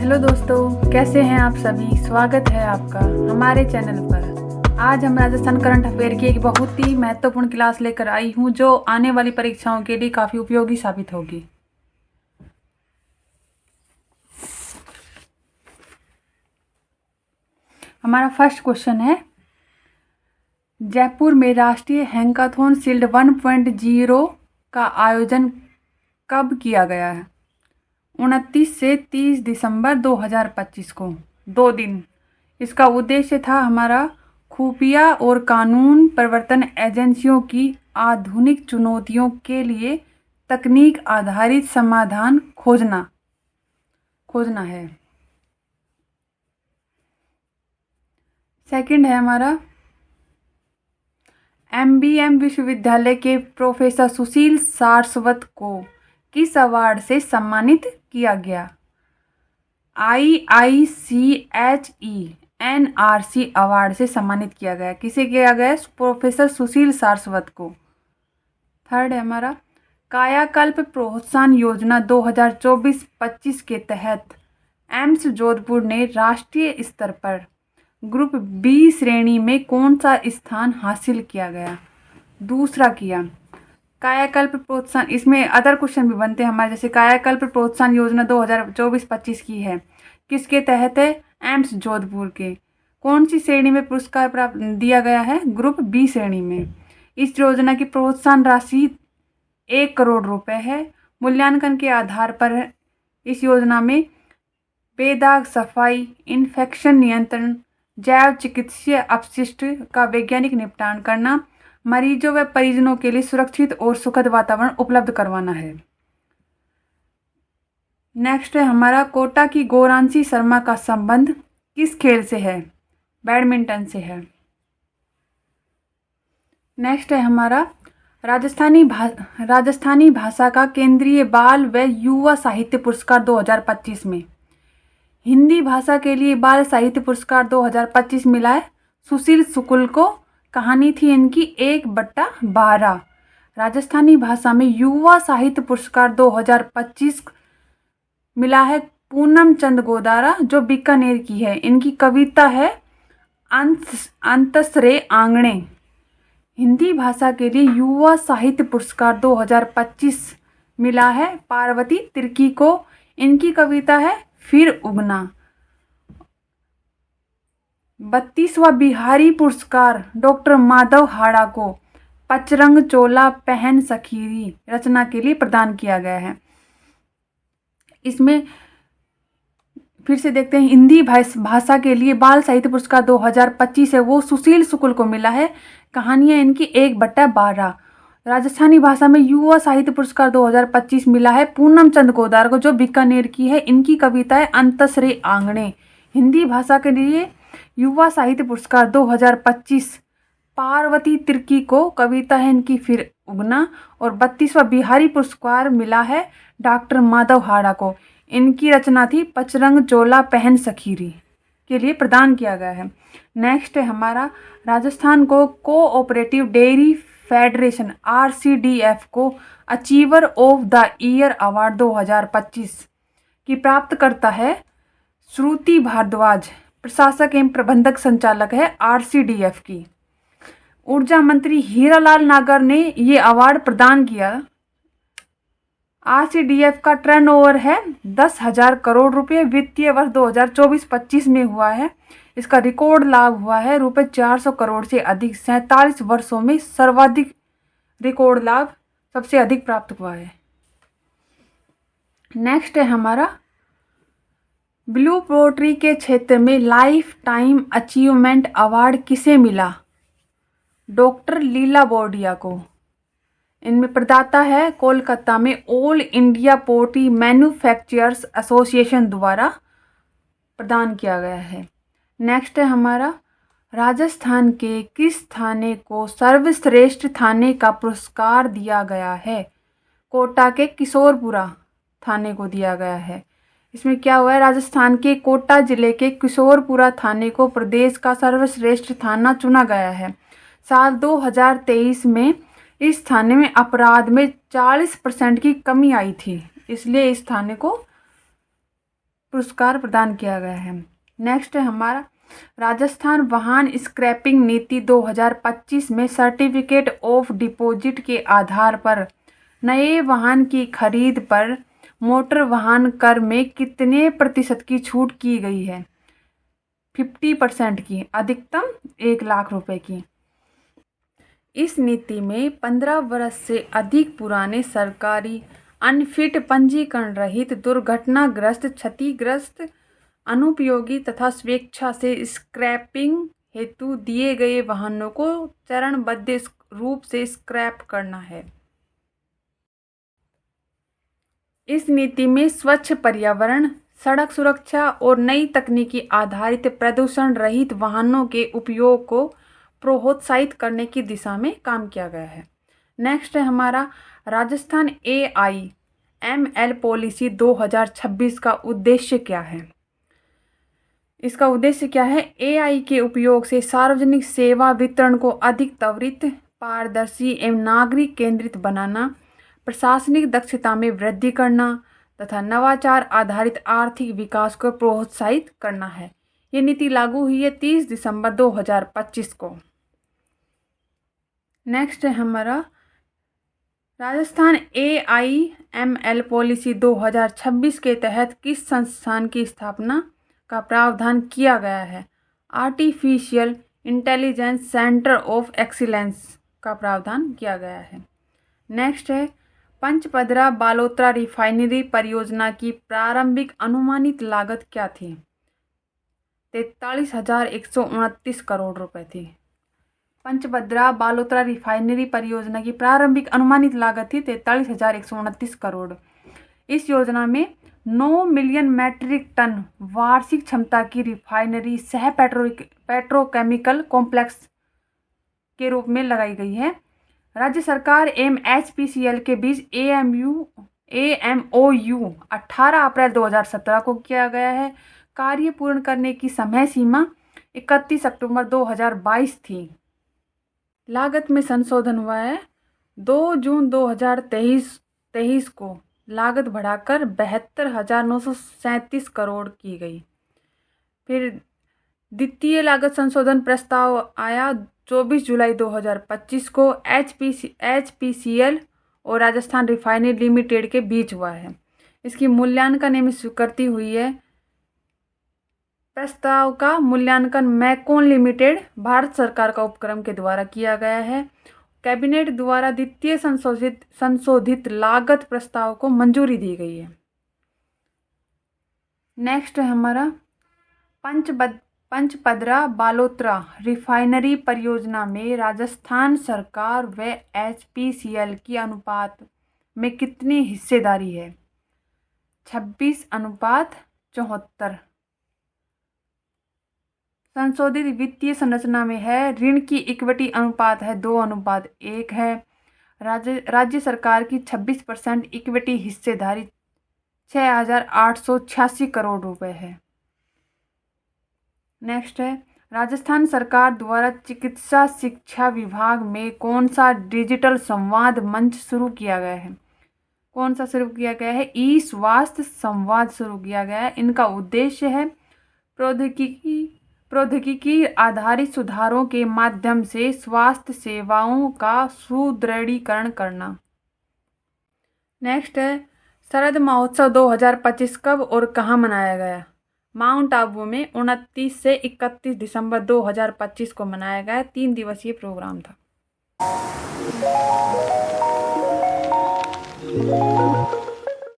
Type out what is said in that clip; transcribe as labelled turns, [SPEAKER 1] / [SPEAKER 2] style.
[SPEAKER 1] Hello दोस्तों, कैसे हैं आप सभी। स्वागत है आपका हमारे चैनल पर। आज हम राजस्थान करंट अफेयर की एक बहुत ही महत्वपूर्ण क्लास लेकर आई हूं जो आने वाली परीक्षाओं के लिए काफ़ी उपयोगी साबित होगी। हमारा फर्स्ट क्वेश्चन है, जयपुर में राष्ट्रीय हैकाथॉन शील्ड 1.0 का आयोजन कब किया गया है? 29 से 30 दिसंबर 2025 को, 2 दिन। इसका उद्देश्य था हमारा खुफिया और कानून प्रवर्तन एजेंसियों की आधुनिक चुनौतियों के लिए तकनीक आधारित समाधान खोजना है। सेकंड है हमारा, MBM विश्वविद्यालय के प्रोफेसर सुशील सारस्वत को किस अवार्ड से सम्मानित किया गया? IICHE NRC अवार्ड से सम्मानित किया गया। किसे किया गया? प्रोफेसर सुशील सारस्वत को। थर्ड है हमारा, कायाकल्प प्रोत्साहन योजना 2024-25 के तहत एम्स जोधपुर ने राष्ट्रीय स्तर पर ग्रुप बी श्रेणी में कौन सा स्थान हासिल किया गया? दूसरा किया। कायाकल्प प्रोत्साहन, इसमें अदर क्वेश्चन भी बनते हैं हमारे, जैसे कायाकल्प प्रोत्साहन योजना 2024-25 की है, किसके तहत है? एम्स जोधपुर के। कौन सी श्रेणी में पुरस्कार प्राप्त दिया गया है? ग्रुप बी श्रेणी में। इस योजना की प्रोत्साहन राशि 1 करोड़ रुपए है। मूल्यांकन के आधार पर इस योजना में बेदाग सफाई, इन्फेक्शन नियंत्रण, जैव चिकित्सीय अपशिष्ट का वैज्ञानिक निपटान करना, मरीजों व परिजनों के लिए सुरक्षित और सुखद वातावरण उपलब्ध करवाना है। नेक्स्ट है हमारा, कोटा की गौरांशी शर्मा का संबंध किस खेल से है? बैडमिंटन से है। नेक्स्ट है हमारा, राजस्थानी भाषा का केंद्रीय बाल व युवा साहित्य पुरस्कार 2025 में हिंदी भाषा के लिए बाल साहित्य पुरस्कार 2025 मिला है सुशील शुक्ल को। कहानी थी इनकी 1/12। राजस्थानी भाषा में युवा साहित्य पुरस्कार 2025 मिला है पूनम चंद गोदारा, जो बीकानेर की है। इनकी कविता है अंतसरे आंगणे। हिंदी भाषा के लिए युवा साहित्य पुरस्कार 2025 मिला है पार्वती तिर्की को। इनकी कविता है फिर उगना। 32वां बिहारी पुरस्कार डॉक्टर माधव हाड़ा को पचरंग चोला पहन सखीरी रचना के लिए प्रदान किया गया है। इसमें फिर से देखते हैं, हिंदी भाषा के लिए बाल साहित्य पुरस्कार 2025 है, वो सुशील शुक्ल को मिला है। कहानियां इनकी 1/12। राजस्थानी भाषा में युवा साहित्य पुरस्कार 2025 मिला है पूनम चंद गोदार को, जो बीकानेर की है। इनकी कविता है अंतसरे आंगणे। हिंदी भाषा के लिए युवा साहित्य पुरस्कार 2025 पार्वती तिर्की को, कविता है इनकी फिर उगना। और 32वां बिहारी पुरस्कार मिला है डॉक्टर माधव हाड़ा को। इनकी रचना थी पचरंग चोला पहन सखीरी के लिए प्रदान किया गया है। नेक्स्ट है हमारा, राजस्थान को कोऑपरेटिव डेयरी फेडरेशन RCDF को achiever of the year award 2025 की प्राप्त करता है श्रुति भारद्वाज, प्रशासक एवं प्रबंधक संचालक है RCDF की। ऊर्जा मंत्री हीरालाल नागर ने ये अवार्ड प्रदान किया। RCDF का टर्नओवर है 10,000 करोड़ रुपए। वित्तीय वर्ष 2024-25 में हुआ है। इसका रिकॉर्ड लाभ हुआ है रुपए 400 करोड़ से अधिक। 47 वर्षों में सर्वाधिक रिकॉर्ड लाभ सबसे अधिक प्राप्त हुआ है। नेक्स्ट है हमारा, ब्लू पोट्री के क्षेत्र में लाइफ टाइम अचीवमेंट अवार्ड किसे मिला? डॉक्टर लीला बोर्डिया को। इनमें प्रदाता है कोलकाता में all India pottery manufacturers association द्वारा प्रदान किया गया है। नेक्स्ट है हमारा, राजस्थान के किस थाने को सर्वश्रेष्ठ थाने का पुरस्कार दिया गया है? कोटा के किशोरपुरा थाने को दिया गया है। इसमें क्या हुआ है, राजस्थान के कोटा जिले के किशोरपुरा थाने को प्रदेश का सर्वश्रेष्ठ थाना चुना गया है। साल 2023 में इस थाने में अपराध में 40% की कमी आई थी, इसलिए इस थाने को पुरस्कार प्रदान किया गया है। नेक्स्ट है हमारा राजस्थान वाहन स्क्रैपिंग नीति 2025 में सर्टिफिकेट ऑफ डिपॉजिट के आधार पर नए वाहन की खरीद पर मोटर वाहन कर में कितने प्रतिशत की छूट की गई है? 50% की, अधिकतम 1 लाख रुपए की। इस नीति में 15 वर्ष से अधिक पुराने सरकारी अनफिट पंजीकरण रहित दुर्घटनाग्रस्त क्षतिग्रस्त अनुपयोगी तथा स्वेच्छा से स्क्रैपिंग हेतु दिए गए वाहनों को चरणबद्ध रूप से स्क्रैप करना है। इस नीति में स्वच्छ पर्यावरण, सड़क सुरक्षा और नई तकनीकी आधारित प्रदूषण रहित वाहनों के उपयोग को प्रोत्साहित करने की दिशा में काम किया गया है। नेक्स्ट है हमारा राजस्थान AIML पॉलिसी 2026 का उद्देश्य क्या है? इसका उद्देश्य क्या है? AI के उपयोग से सार्वजनिक सेवा वितरण को अधिक त्वरित, पारदर्शी एवं नागरिक केंद्रित बनाना, प्रशासनिक दक्षता में वृद्धि करना तथा नवाचार आधारित आर्थिक विकास को प्रोत्साहित करना है। ये नीति लागू हुई है 30 दिसंबर 2025 को। नेक्स्ट है हमारा राजस्थान AIML पॉलिसी 2026 के तहत किस संस्थान की स्थापना का प्रावधान किया गया है? Artificial intelligence centre of excellence का प्रावधान किया गया है। नेक्स्ट है पंचपदरा बालोतरा रिफाइनरी परियोजना की प्रारंभिक अनुमानित लागत क्या थी? 43,129 करोड़ रुपए थी। पंचभद्रा बालोतरा रिफाइनरी परियोजना की प्रारंभिक अनुमानित लागत थी 43,129 करोड़। इस योजना में 9 मिलियन मैट्रिक टन वार्षिक क्षमता की रिफाइनरी सह पेट्रोकेमिकल कॉम्प्लेक्स के रूप में लगाई गई है। राज्य सरकार एवं HPCL के बीच AMOU 18 अप्रैल 2017 को किया गया है। कार्य पूर्ण करने की समय सीमा 31 अक्टूबर 2022 थी। लागत में संशोधन हुआ है। 2 जून 2023 को लागत बढ़ाकर 72,937 करोड़ की गई। फिर द्वितीय लागत संशोधन प्रस्ताव आया 24 जुलाई 2025 को HPCL और राजस्थान रिफाइनरी लिमिटेड के बीच हुआ है। इसकी मूल्यांकन एवं स्वीकृति हुई है। प्रस्ताव का मूल्यांकन मैकॉन लिमिटेड भारत सरकार का उपक्रम के द्वारा किया गया है। कैबिनेट द्वारा द्वितीय संशोधित लागत प्रस्ताव को मंजूरी दी गई है। नेक्स्ट है हमारा पंचपदरा बालोतरा रिफाइनरी परियोजना में राजस्थान सरकार व HPCL की अनुपात में कितनी हिस्सेदारी है? 26:74। संशोधित वित्तीय संरचना में है ऋण की इक्विटी अनुपात है 2:1 है। राज्य सरकार की 26% इक्विटी हिस्सेदारी 6,886 करोड़ रुपए है। नेक्स्ट है राजस्थान सरकार द्वारा चिकित्सा शिक्षा विभाग में कौन सा डिजिटल संवाद मंच शुरू किया गया है? कौन सा शुरू किया गया है? ई-स्वास्थ्य संवाद शुरू किया गया है। इनका उद्देश्य है प्रौद्योगिकी आधारित सुधारों के माध्यम से स्वास्थ्य सेवाओं का सुदृढ़ीकरण करना। नेक्स्ट है शरद महोत्सव 2025 कब और कहाँ मनाया गया? माउंट आबू में 29 से 31 दिसंबर 2025 को मनाया गया। 3 दिवसीय प्रोग्राम था।